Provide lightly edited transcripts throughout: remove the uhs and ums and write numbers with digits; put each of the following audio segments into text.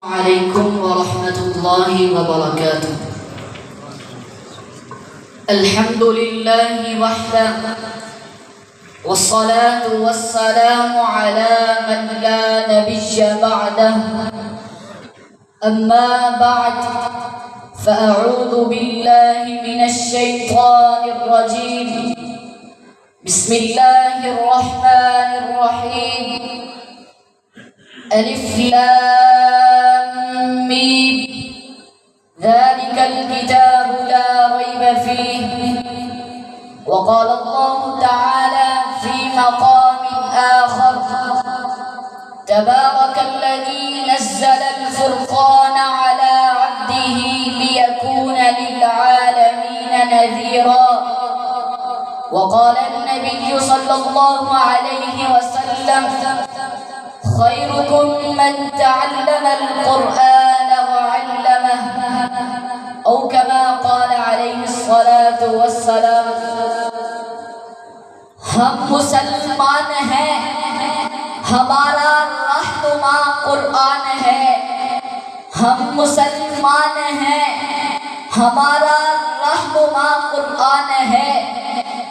عليكم ورحمة الله وبركاته. الحمد لله وحده والصلاة والسلام على من لا نبي بعده. أما بعد فأعوذ بالله من الشيطان الرجيم. بسم الله الرحمن الرحيم. ألف لام ميم ذلك الكتاب لا ريب فيه. وقال الله تعالى في مقام آخر: تبارك الذي نزل الفرقان على عبده ليكون للعالمين نذيرا. وقال النبي صلى الله عليه وسلم: خيركم من تعلم القرآن وعلمه، أو كما قال عليه الصلاة والسلام. ہم مسلمان ہیں، ہمارا رہنما قرآن ہے. ہم مسلمان ہیں، ہمارا رہنما قرآن ہے.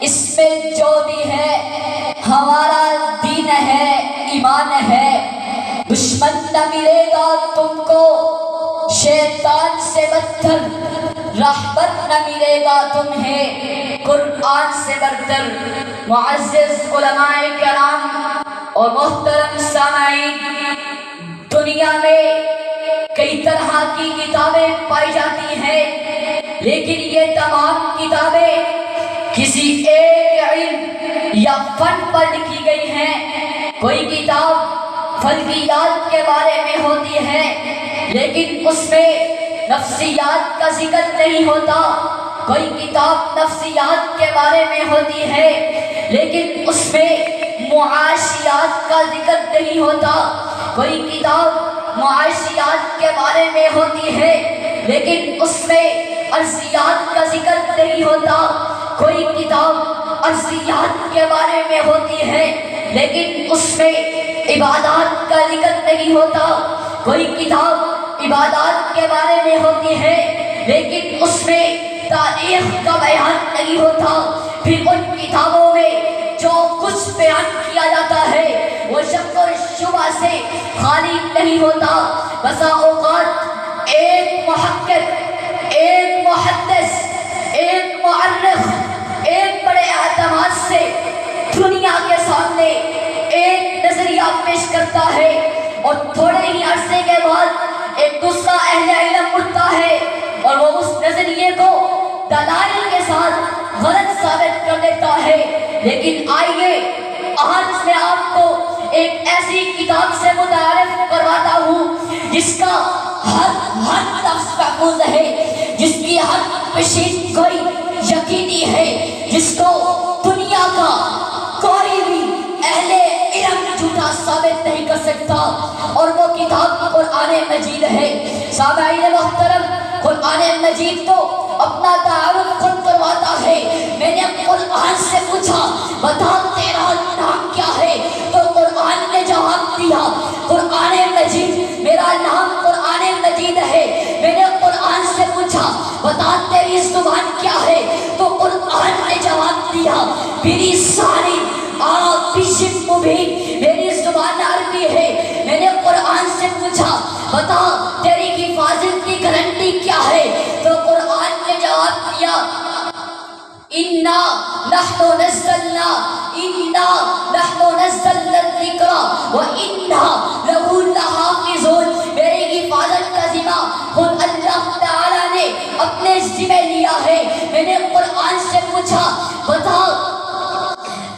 اس میں جو بھی ہے ہمارا دین ہے، ایمان ہے. دشمن نہ ملے گا تم کو شیطان سے بدتر، رحمت نہ ملے گا تمہیں قرآن سے برتر. معزز علماء کرام اور محترم سامعین، دنیا میں کئی طرح کی کتابیں پائی جاتی ہیں، لیکن یہ تمام کتابیں کسی ایک علم یا فن پر لکھی گئی ہیں. کوئی کتاب فلکیات کے بارے میں ہوتی ہے، لیکن اس میں نفسیات کا ذکر نہیں ہوتا. کوئی کتاب نفسیات کے بارے میں ہوتی ہے، لیکن اس میں معاشیات کا ذکر نہیں ہوتا. کوئی کتاب معاشیات کے بارے میں ہوتی ہے، لیکن اس میں ارضیات کا ذکر نہیں ہوتا. کوئی کتاب ارضیات کے بارے میں ہوتی ہے، لیکن اس میں عبادات کا ذکر نہیں ہوتا. کوئی کتاب عبادات کے بارے میں ہوتی ہے، لیکن اس میں تاریخ کا بیان نہیں ہوتا. پھر ان کتابوں میں جو کچھ بیان کیا جاتا ہے وہ شک و شبہ سے خالی نہیں ہوتا. بسا اوقات ایک محقق، ایک محدث، ایک مؤرخ ایک بڑے اعتماد سے دنیا کے سامنے ایک نظریہ پیش کرتا ہے، اور تھوڑے ہی عرصے کے بعد ایک دوسرا اہل علم اٹھتا ہے اور وہ اس نظریے کو دلائل کے ساتھ غلط ثابت کر دیتا ہے. لیکن آئیے آج میں آپ کو ایک ایسی کتاب سے متعارف کرواتا ہوں جس کا ہر لفظ محفوظ ہے، جس کی ہر پیشین گوئی یقینی ہے، جس کو دنیا کا کوئی بھی اہل علم جھوٹا ثابت نہیں کر سکتا، اور وہ کتاب قرآن مجید ہے. سامعین محترم، قرآن مجید تو اپنا تعارف خود کرواتا ہے. میں نے قرآن سے پوچھا بتا تیرا نام کیا ہے، تو قرآن نے جواب دیا قرآن مجید، میرا نام قرآن مجید ہے. میں نے قرآن سے پوچھا بتا تیری زبان کیا ہے، تو قرآن نے جواب دیا بلسانی عربی مبین، میری زبان عربی ہے. میں نے قرآن سے پوچھا بتا تیری حفاظت کی گارنٹی کیا ہے، تو قرآن نے جواب دیا انا نحن نزلنا الذکر وانا لہ لحافظون. میری حفاظت کا ذمہ خود اللہ تعالی نے اپنے ذمہ لیا ہے. میں نے قرآن سے پوچھا بتا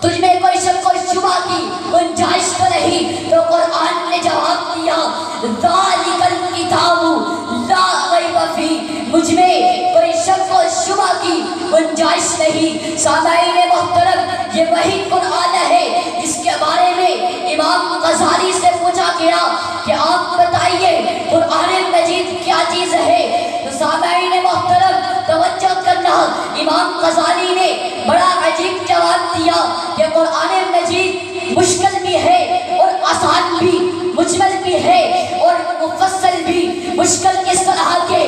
تجھ میں کوئی شک و شبہ کی گنجائش تو نہیں، تو قرآن نے جواب دیا ذالک الکتاب لا ریب فیہ، مجھ میں کوئی شک و شبہ کی گنجائش نہیں. سامعین محترم، یہ وہی قرآن ہے جس کے بارے میں امام غزالی سے پوچھا گیا کہ آپ بتائیے قرآن مجید کیا چیز ہے. تو سامعین محترم توجہ کرنا، امام غزالی نے بڑا عجیب جواب دیا کہ قرآن مجید مشکل بھی ہے اور آسان بھی، مجمل بھی ہے اور مفصل بھی. مشکل اس طرح کے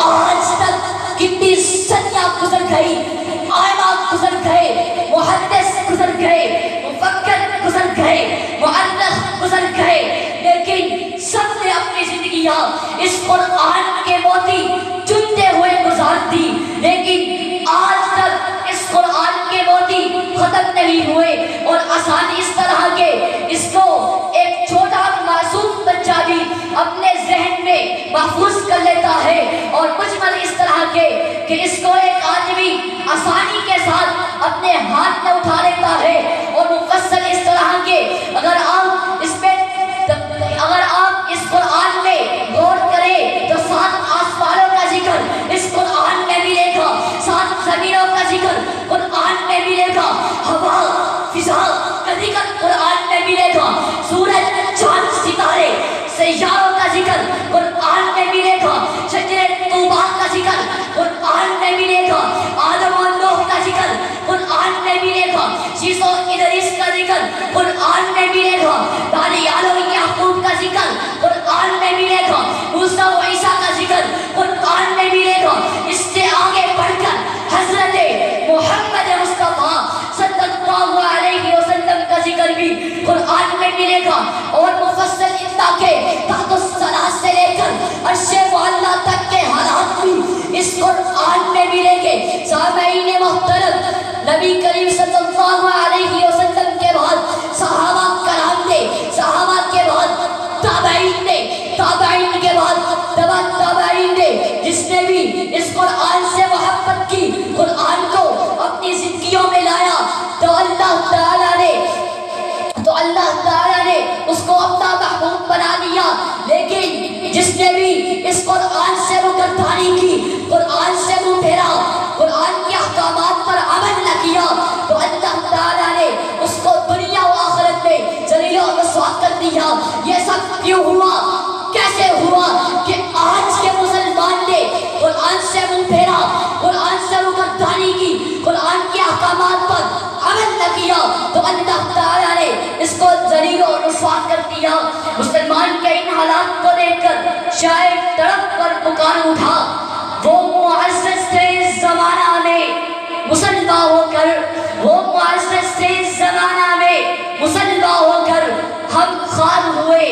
آج تک کتنی صدیاں گزر گئی، آئمہ گزر گئے، محدث گزر گئے، مفکر گزر گئے، مؤرخ گزر گئے، لیکن سب نے اپنی زندگیاں اس قرآن کے موتی چنتے ہوئے گزار دی، لیکن آج تک اس قرآن کے موتی ختم نہیں ہوئے۔ اور آسان اس طرح کے اس کو ایک چھوٹا معصوم بچہ بھی اپنے ذہن میں محفوظ کر لیتا ہے، اور مجمل اس طرح کے کہ اس کو ایک آدمی آسانی کے ساتھ اپنے ہاتھ میں اٹھا لیتا ہے، اور مفصل اس طرح کے اگر آپ اس قرآن میں غور کریں تو 7 آسمانوں کا ذکر اس قرآن میں ملے گا، 7 زمینوں کا ذکر قرآن میں ملے گا، ہوا فضا کا ذکر قرآن میں ملے گا، سورج چاند ستارے سیاروں کا ذکر قرآن میں ملے گا، شجر طوبا کا ذکر قرآن میں ملے گا، آدم و نوح کا ذکر قرآن میں ملے گا، شیس و ادریس کا ذکر قرآن میں ملے گا، دانیال و یعقوب کا ذکر قرآن میں ملے گا، موسیٰ و عیسیٰ کا ذکر قرآن میں ملے گا۔ اس سے آگے بڑھ کر حضرت محمد مصطفیٰ صلی اللہ علیہ وسلم کا ذکر بھی قرآن میں ملے گا، اور مفصل اتنا کہ تحت الثرى سے لے کر عرش معلیٰ تک کے حالات بھی اس قرآن میں ملیں گے۔ سامعین محترم، نبی کریم صلی اللہ علیہ وسلم کے بعد صحابہ کرام نے، صحابہ کے بعد تابعین نے، تابعین کے بعد تبع تابعین نے، جس نے بھی اس قرآن سے محبت کی، قرآن کو اپنی زندگیوں میں لایا، تو اللہ تعالیٰ نے اس کو اپنا محبوب بنا دیا۔ لیکن جس نے بھی اس قرآن سے مکردانی کی، قرآن سے منہ پھیرا، قرآن کے احکامات پر عمل نہ کیا، تو اللہ تعالیٰ نے اس کو دنیا و آخرت میں ذلیل و رسوا کر دیا۔ یہ سب کیوں ہوا؟ کیسے ہوا کہ آج کے مسلمان نے قرآن سے منہ پھیرا، قرآن سے مکردانی کی، قرآن کے احکامات پر عمل نہ کیا، تو اللہ تعالیٰ نے اس کو ذلیل و رسوا کر دیا۔ مسلمان کے ان حالات کو دیکھ کر شاعر تڑپ کر پکار اٹھا، وہ معزز تھے اس زمانہ میں مسلمان ہو کر، وہ معزز تھے اس زمانہ میں مسلمان ہو کر، ہم خار ہوئے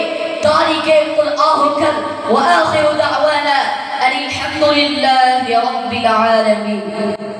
تاریخ قرآن ہو کر۔ وآخر دعوانا ان الحمد للہ رب العالمین۔